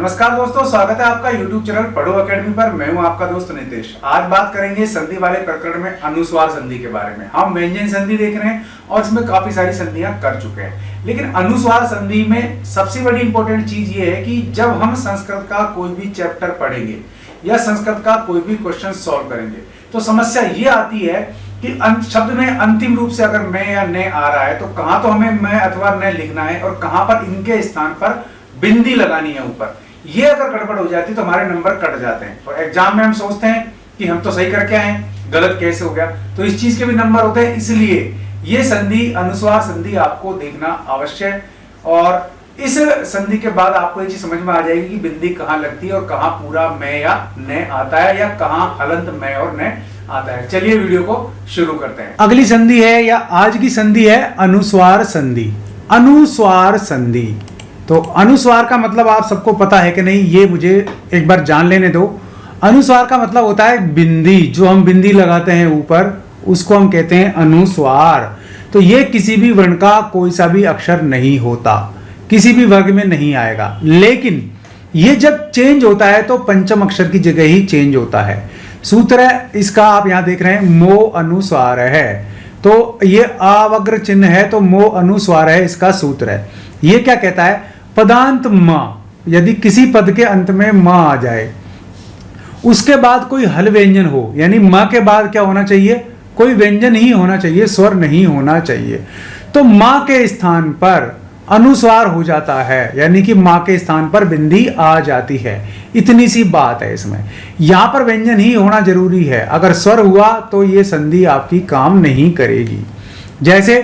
नमस्कार दोस्तों, स्वागत है आपका YouTube चैनल पढ़ो अकेडमी पर। मैं हूं आपका दोस्त नितेश। आज बात करेंगे संधि वाले प्रकरण में अनुस्वार संधि के बारे में। हम व्यंजन संधि देख रहे हैं और इसमें काफी सारी संधियां कर चुके हैं, लेकिन अनुस्वार संधि में सबसे बड़ी इंपॉर्टेंट चीज ये है कि जब हम संस्कृत का कोई भी चैप्टर पढ़ेंगे या संस्कृत का कोई भी क्वेश्चन सॉल्व करेंगे तो समस्या ये आती है कि शब्द में अंतिम रूप से अगर मैं या ने आ रहा है तो कहां तो हमें मैं अथवा ने लिखना है और कहां पर इनके स्थान पर बिंदी लगानी है ऊपर। ये अगर गड़बड़ हो जाती तो हमारे नंबर कट जाते हैं और एग्जाम में हम सोचते हैं कि हम तो सही करके आए, गलत कैसे हो गया। तो इस चीज के भी नंबर होते हैं, इसलिए ये संधि अनुस्वार संधि आपको देखना आवश्यक है। और इस संधि के बाद आपको ये चीज समझ में आ जाएगी कि बिंदी कहाँ लगती है और कहाँ पूरा मैं या ने आता है या कहाँ हलंत मैं और ने आता है। चलिए वीडियो को शुरू करते हैं। अगली संधि है या आज की संधि है अनुस्वार संधि। अनुस्वार संधि, तो अनुस्वार का मतलब आप सबको पता है कि नहीं, ये मुझे एक बार जान लेने दो। अनुस्वार का मतलब होता है बिंदी, जो हम बिंदी लगाते हैं ऊपर, उसको हम कहते हैं अनुस्वार। तो ये किसी भी वर्ण का कोई सा भी अक्षर नहीं होता, किसी भी वर्ग में नहीं आएगा, लेकिन ये जब चेंज होता है तो पंचम अक्षर की जगह ही चेंज होता है। सूत्र है इसका, आप यहां देख रहे हैं, मो अनुस्वार है। तो ये आवग्र चिन्ह है तो मो अनुस्वार है, इसका सूत्र है। ये क्या कहता है, पदांत म, यदि किसी पद के अंत में म आ जाए, उसके बाद कोई हल व्यंजन हो, यानी म के बाद क्या होना चाहिए, कोई व्यंजन ही होना चाहिए, स्वर नहीं होना चाहिए, तो म के स्थान पर अनुस्वार हो जाता है, यानी कि मां के स्थान पर बिंदी आ जाती है। इतनी सी बात है इसमें। यहां पर व्यंजन ही होना जरूरी है, अगर स्वर हुआ तो ये संधि आपकी काम नहीं करेगी। जैसे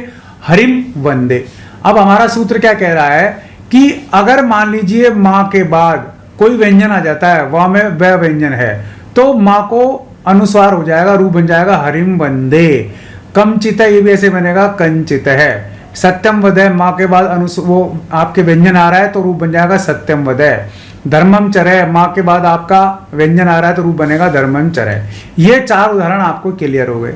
हरिम वंदे। अब हमारा सूत्र क्या कह रहा है कि अगर मान लीजिए मां के बाद कोई व्यंजन आ जाता है, वह में वह व्यंजन है, तो मां को अनुस्वार हो जाएगा, रूप बन जाएगा हरिम वंदे। कमचित, ये भी ऐसे बनेगा कंचित है। सत्यम वदय, मां के बाद वो आपके व्यंजन आ रहा है तो रूप बन जाएगा सत्यम वदय। धर्मम चरय, मां के बाद आपका व्यंजन आ रहा है तो रूप बनेगा धर्मम चरय। ये चार उदाहरण आपको क्लियर हो गए।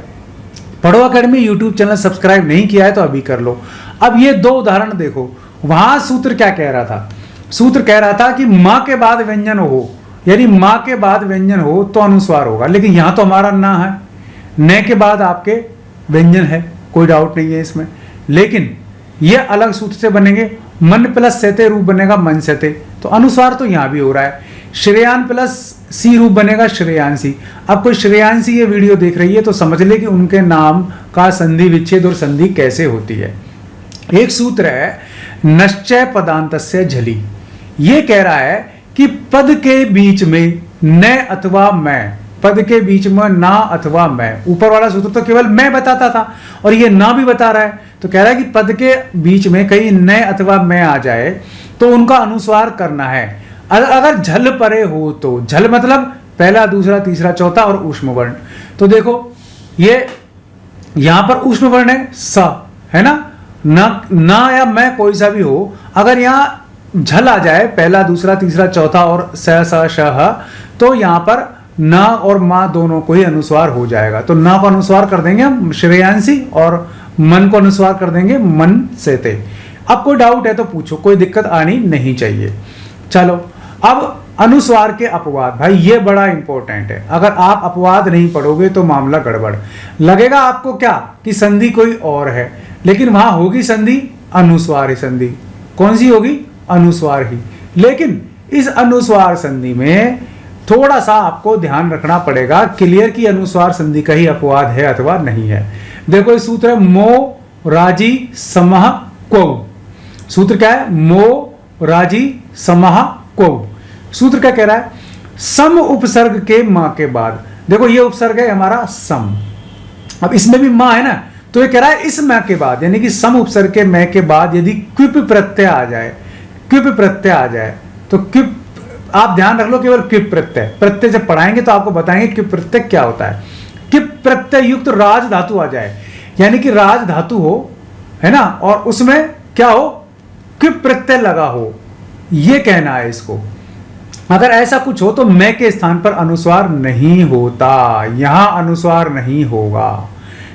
पढ़ो अकेडमी यूट्यूब चैनल सब्सक्राइब नहीं किया है तो अभी कर लो। अब ये दो उदाहरण देखो, वहां सूत्र क्या कह रहा था, सूत्र कह रहा था कि मां के बाद व्यंजन हो, यानी मां के बाद व्यंजन हो तो अनुस्वार होगा, लेकिन यहां तो हमारा ना है, न के बाद आपके व्यंजन है, कोई डाउट नहीं है इसमें, लेकिन ये अलग सूत्र से बनेंगे। मन प्लस सहते रूप बनेगा मन सहते, तो अनुस्वार तो यहां भी हो रहा है। श्रेयान प्लस सी रूप बनेगा श्रेयांसी। अब कोई श्रेयांसी ये वीडियो देख रही है तो समझ ले कि उनके नाम का संधि विच्छेद और संधि कैसे होती है। एक सूत्र है नश्चय पदांतस्य झली। ये कह रहा है कि पद के बीच में न अथवा मैं, पद के बीच में ना अथवा मैं, ऊपर वाला सूत्र तो केवल मैं बताता था और ये ना भी बता रहा है, तो कह रहा है कि पद के बीच में कहीं न अथवा मैं आ जाए तो उनका अनुस्वार करना है। अगर झल परे हो तो, झल मतलब पहला दूसरा तीसरा चौथा और ऊष्म वर्ण। तो देखो ये यहां पर ऊष्म वर्ण है स, है ना या मैं कोई सा भी हो, अगर यहां झल आ जाए पहला दूसरा तीसरा चौथा और स स श ह, तो यहां पर ना और मां दोनों को ही अनुस्वार हो जाएगा। तो ना को अनुस्वार कर देंगे हम श्रेयांसी और मन को अनुस्वार कर देंगे मन सेते। अब कोई डाउट है तो पूछो, कोई दिक्कत आनी नहीं चाहिए। चलो अब अनुस्वार के अपवाद, भाई ये बड़ा इंपॉर्टेंट है। अगर आप अपवाद नहीं पढ़ोगे तो मामला गड़बड़ लगेगा आपको, क्या कि संधि कोई और है, लेकिन वहां होगी संधि अनुस्वार ही संधि। कौन सी होगी, अनुस्वार ही। लेकिन इस अनुस्वार संधि में थोड़ा सा आपको ध्यान रखना पड़ेगा क्लियर की अनुस्वार संधि का ही अपवाद है अथवा नहीं है। देखो ये सूत्र है मो राजी समह क्वौ। सूत्र क्या है, मो राजी समह क्वौ। सूत्र क्या कह रहा है, सम उपसर्ग के मां के बाद, देखो ये उपसर्ग है हमारा सम, अब इसमें भी मां है ना, तो ये कह रहा है इस मैं के बाद, यानी कि सम उपसर्ग के मैं के बाद यदि क्विप प्रत्यय आ जाए, क्विप प्रत्यय आ जाए तो क्विप, आप ध्यान रख लो केवल क्विप प्रत्यय, प्रत्यय जब पढ़ाएंगे तो आपको बताएंगे क्विप प्रत्यय क्या होता है। क्विप प्रत्यय युक्त राज धातु आ जाए, यानी कि राज धातु हो, है ना, और उसमें क्या हो, क्विप प्रत्यय लगा हो, ये कहना है इसको। अगर ऐसा कुछ हो तो मैं के स्थान पर अनुस्वार नहीं होता, यहां अनुस्वार नहीं होगा।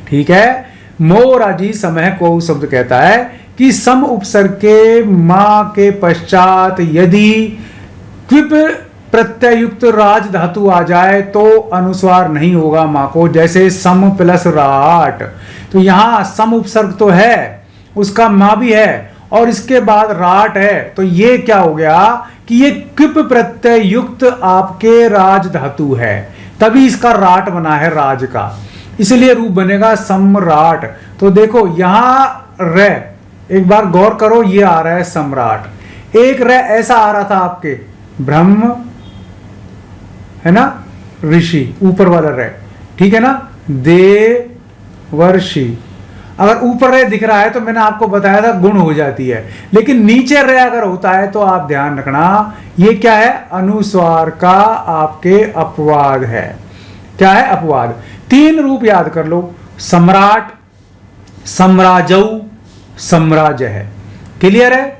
ठीक है। मोराजी समय को शब्द कहता है कि सम उपसर्ग के मां के पश्चात यदि क्विप प्रत्ययुक्त राज धातु आ जाए तो अनुस्वार नहीं होगा माँ को, जैसे सम प्लस राट। तो यहां सम उपसर्ग तो है, उसका माँ भी है और इसके बाद राट है, तो ये क्या हो गया कि ये क्विप प्रत्यय युक्त आपके राज धातु है, तभी इसका राट बना है राज का, इसलिए रूप बनेगा सम्राट। तो देखो यहां रे, एक बार गौर करो, ये आ रहा है सम्राट। एक रे ऐसा आ रहा था आपके ब्रह्म है ना, ऋषि ऊपर वाला रे, ठीक है ना, देवर्षि। अगर ऊपर रे दिख रहा है तो मैंने आपको बताया था गुण हो जाती है, लेकिन नीचे रे अगर होता है तो आप ध्यान रखना ये क्या है, अनुस्वार का आपके अपवाद है। क्या है, अपवाद। 3 रूप याद कर लो, सम्राट, सम्राजौ, सम्राज है, क्लियर है।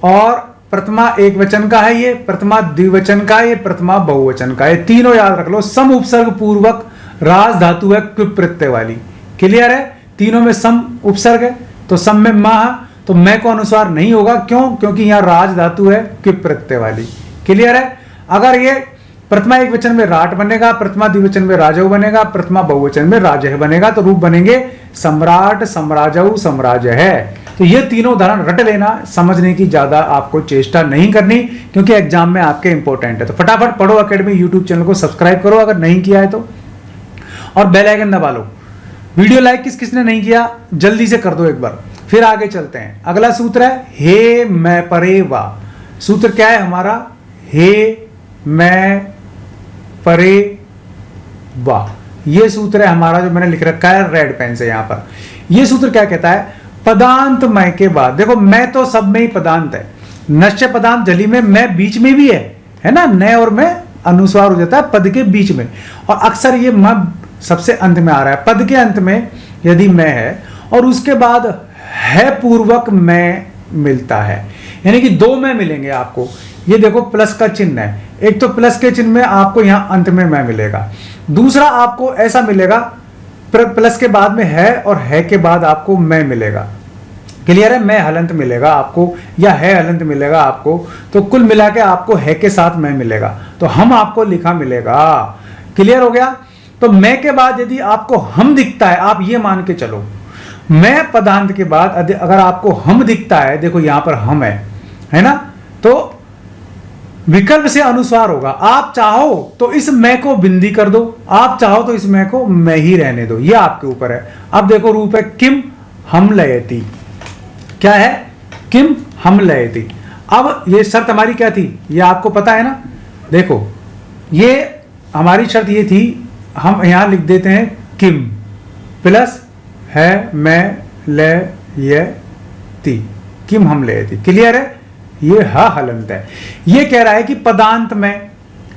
और प्रथमा एक वचन का है, ये प्रथमा द्विवचन का है, ये प्रथमा बहुवचन का है, तीनों याद रख लो। सम उपसर्ग पूर्वक राज धातु है क्विप प्रत्यय वाली, क्लियर है। तीनों में सम उपसर्ग है, तो सम में माह, तो मैं को अनुस्वार नहीं होगा, क्यों, क्योंकि यहां राज धातु है क्विप प्रत्यय वाली, क्लियर है। अगर ये प्रथमा एक वचन में राट बनेगा, प्रथमा द्विवचन में राजव बनेगा, प्रथमा बहुवचन में राजह बनेगा, तो रूप बनेंगे सम्राट, सम्राजव, सम्राज है। तो ये तीनों उदाहरण रट लेना, समझने की ज्यादा आपको चेष्टा नहीं करनी, क्योंकि एग्जाम में आपके इंपॉर्टेंट है। तो फटाफट पढ़ो अकेडमी यूट्यूब चैनल को सब्सक्राइब करो अगर नहीं किया है तो, और बेल आइकन दबा लो। वीडियो लाइक किस किसने नहीं किया जल्दी से कर दो एक बार। फिर आगे चलते हैं, अगला सूत्र है हे मैं परे वा। सूत्र क्या है हमारा, हे मैं परे वा, ये सूत्र है हमारा जो मैंने लिख रखा है रेड पेन से यहां पर। ये सूत्र क्या कहता है, पदांत मैं के बाद, देखो मैं तो सब में ही पदांत है, नश्य पदांत जली में, मैं बीच में भी है ना, न और मैं अनुस्वार हो जाता है पद के बीच में, और अक्सर ये म सबसे अंत में आ रहा है। पद के अंत में यदि मैं है और उसके बाद है पूर्वक मैं मिलता है, यानी कि 2 मैं मिलेंगे आपको। ये देखो प्लस का चिन्ह है, एक तो प्लस के चिन्ह में आपको यहां अंत में मैं मिलेगा, दूसरा आपको ऐसा मिलेगा प्लस के बाद में है और है के बाद आपको मैं मिलेगा, क्लियर है। मैं हलंत मिलेगा आपको या है हलंत मिलेगा आपको, तो कुल मिला के आपको है के साथ मैं मिलेगा, तो हम आपको लिखा मिलेगा, क्लियर हो गया। तो मैं के बाद यदि आपको हम दिखता है, आप ये मान के चलो मैं पदांत के बाद अगर आपको हम दिखता है, देखो यहां पर हम है ना, तो विकल्प से अनुस्वार होगा। आप चाहो तो इस मैं को बिंदी कर दो, आप चाहो तो इस मैं को मैं ही रहने दो, ये आपके ऊपर है। अब देखो रूप है किम हम लयति, क्या है, किम हम लयति। अब ये शर्त हमारी क्या थी, ये आपको पता है ना, देखो ये हमारी शर्त ये थी, हम यहां लिख देते हैं किम प्लस है मैं लयति, किम हम लयति, क्लियर है। ये हा हलंत है, ये कह रहा है कि पदांत में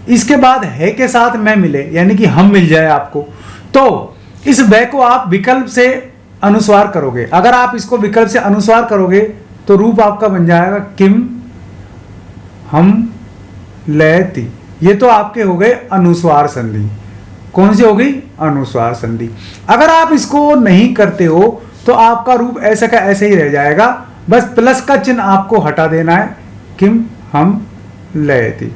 इसके बाद है के साथ मैं मिले, यानी कि हम मिल जाए आपको, तो इस वे को आप विकल्प से अनुस्वार करोगे। अगर आप इसको विकल्प से अनुस्वार करोगे तो रूप आपका बन जाएगा किम हम लयति। ये तो आपके हो गए अनुस्वार संधि। कौन सी हो गई, अनुस्वार संधि। अगर आप इसको नहीं करते हो तो आपका रूप ऐसे का ऐसे ही रह जाएगा, बस प्लस का चिन्ह आपको हटा देना है, किम हम लयति,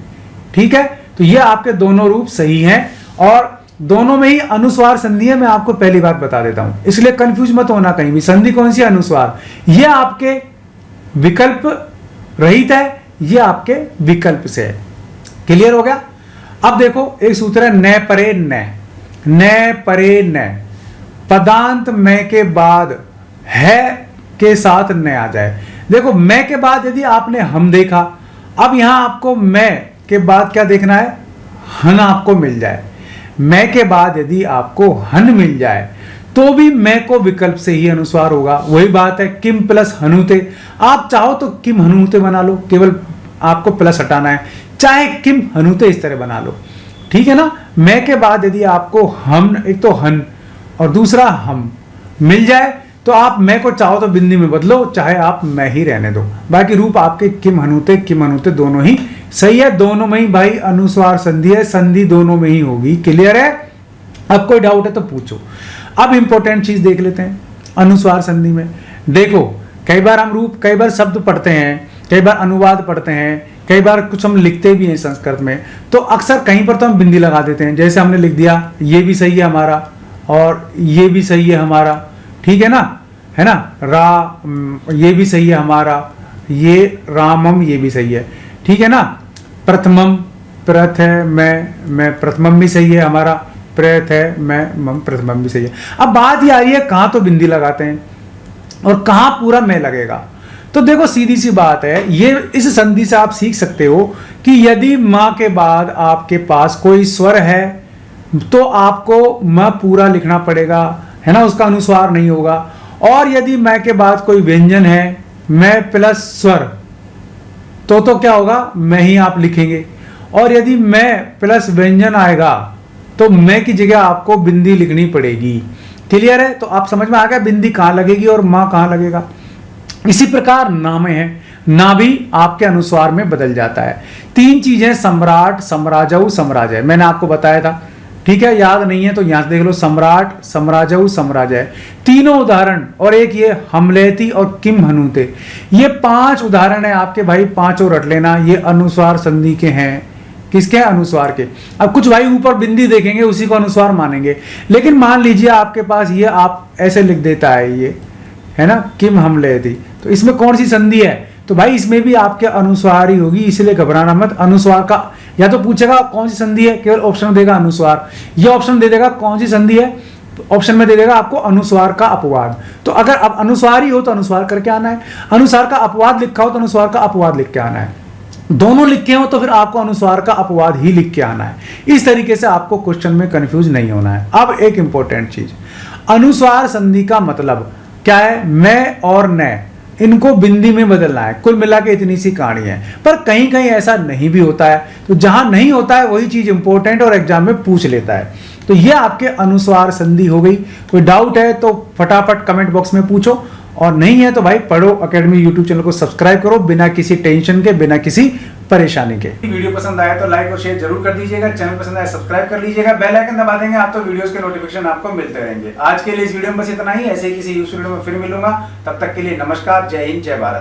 ठीक है। तो ये आपके दोनों रूप सही हैं और दोनों में ही अनुस्वार संधि है। मैं आपको पहली बात बता देता हूं, इसलिए कंफ्यूज मत होना कहीं भी, संधि कौन सी, अनुस्वार। ये आपके विकल्प रहित है, ये आपके विकल्प से है, क्लियर हो गया। अब देखो एक सूत्र है न परे न, न परे न, पदांत मैं के बाद है के साथ न आ जाए। देखो मैं के बाद यदि आपने हम देखा, अब यहां आपको मैं के बाद क्या देखना है, हन आपको मिल जाए। मैं के बाद यदि आपको हन मिल जाए तो भी मैं को विकल्प से ही अनुस्वार होगा। वही बात है किम प्लस हनुते, आप चाहो तो किम हनुते बना लो, केवल आपको प्लस हटाना है, चाहे किम हनुते इस तरह बना लो, ठीक है ना। मैं के बाद यदि आपको हम, एक तो हन और दूसरा हम मिल जाए तो आप मैं को चाहो तो बिंदी में बदलो, चाहे आप मैं ही रहने दो। बाकी रूप आपके किम हनुते दोनों ही सही है, दोनों में ही भाई अनुस्वार संधि है, संधि दोनों में ही होगी, क्लियर है। अब कोई डाउट है तो पूछो। अब इंपॉर्टेंट चीज देख लेते हैं अनुस्वार संधि में। देखो कई बार हम रूप, कई बार शब्द पढ़ते हैं, कई बार अनुवाद पढ़ते हैं, कई बार कुछ हम लिखते भी हैं संस्कृत में, तो अक्सर कहीं पर तो हम बिंदी लगा देते हैं। जैसे हमने लिख दिया ये भी सही है हमारा और ये भी सही है हमारा, ठीक है ना, ये भी सही है हमारा, ये रामम ये भी सही है, ठीक है ना। प्रथमम प्रथ है मैं प्रथमम भी सही है हमारा, प्रथ है मैं मम प्रथमम भी सही है। अब बात ये आ रही है कहाँ तो बिंदी लगाते हैं और कहाँ पूरा मैं लगेगा। तो देखो सीधी सी बात है, ये इस संधि से आप सीख सकते हो कि यदि मां के बाद आपके पास कोई स्वर है तो आपको म पूरा लिखना पड़ेगा, है ना, उसका अनुस्वार नहीं होगा। और यदि मैं के बाद कोई व्यंजन है, मैं प्लस स्वर, तो क्या होगा, मैं ही आप लिखेंगे। और यदि मैं प्लस व्यंजन आएगा तो मैं की जगह आपको बिंदी लिखनी पड़ेगी। क्लियर है? तो आप समझ में आ गया बिंदी कहां लगेगी और मां कहां लगेगा। इसी प्रकार ना में है, ना भी आपके अनुस्वार में बदल जाता है। 3 चीजें, सम्राट, सम्राजऊ, सम्राजय, मैंने आपको बताया था, ठीक है। याद नहीं है तो यहां से देख लो, सम्राट, सम्राजऊ, सम्राजय, तीनों उदाहरण, और एक ये हमलेती और किम हनुते, ये 5 उदाहरण है आपके भाई, 5 रट लेना। ये अनुस्वार संधि के हैं। किसके? अनुस्वार के। अब कुछ भाई ऊपर बिंदी देखेंगे उसी को अनुस्वार मानेंगे, लेकिन मान लीजिए आपके पास ये आप ऐसे लिख देता है, ये है ना, किम हमलेती, तो इसमें कौन सी संधि है? तो भाई इसमें भी आपके अनुस्वार ही होगी, इसलिए घबराना मत। अनुस्वार का या तो पूछेगा कौन सी संधि है, केवल ऑप्शन देगा अनुस्वार, ये ऑप्शन दे देगा कौन सी संधि है, ऑप्शन में दे देगा आपको अनुस्वार का अपवाद। तो अगर अब अनुस्वार ही हो तो अनुस्वार करके आना है, अनुस्वार का अपवाद लिखा हो तो अनुस्वार का अपवाद लिख के आना है, दोनों लिखे हो तो फिर आपको अनुस्वार का अपवाद ही लिख के आना है। इस तरीके से आपको क्वेश्चन में कंफ्यूज नहीं होना है। अब एक इंपॉर्टेंट चीज, अनुस्वार संधि का मतलब क्या है? मैं और न, इनको बिंदी में बदलना है। कुल मिला के इतनी सी कहानी है, पर कहीं कहीं ऐसा नहीं भी होता है। तो जहां नहीं होता है वही चीज इंपॉर्टेंट और एग्जाम में पूछ लेता है। तो ये आपके अनुस्वार संधि हो गई। कोई डाउट है तो फटाफट कमेंट बॉक्स में पूछो, और नहीं है तो भाई पढ़ो अकेडमी यूट्यूब चैनल को सब्सक्राइब करो, बिना किसी टेंशन के, बिना किसी परेशानी के। वीडियो पसंद आया तो लाइक और शेयर जरूर कर दीजिएगा, चैनल पसंद आया सब्सक्राइब कर लीजिएगा, बेल आइकन दबा देंगे आप तो वीडियोस के नोटिफिकेशन आपको मिलते रहेंगे। आज के लिए इस वीडियो में बस इतना ही। ऐसे ही किसी यूजफुल वीडियो में फिर मिलूंगा, तब तक के लिए नमस्कार, जय हिंद, जय भारत।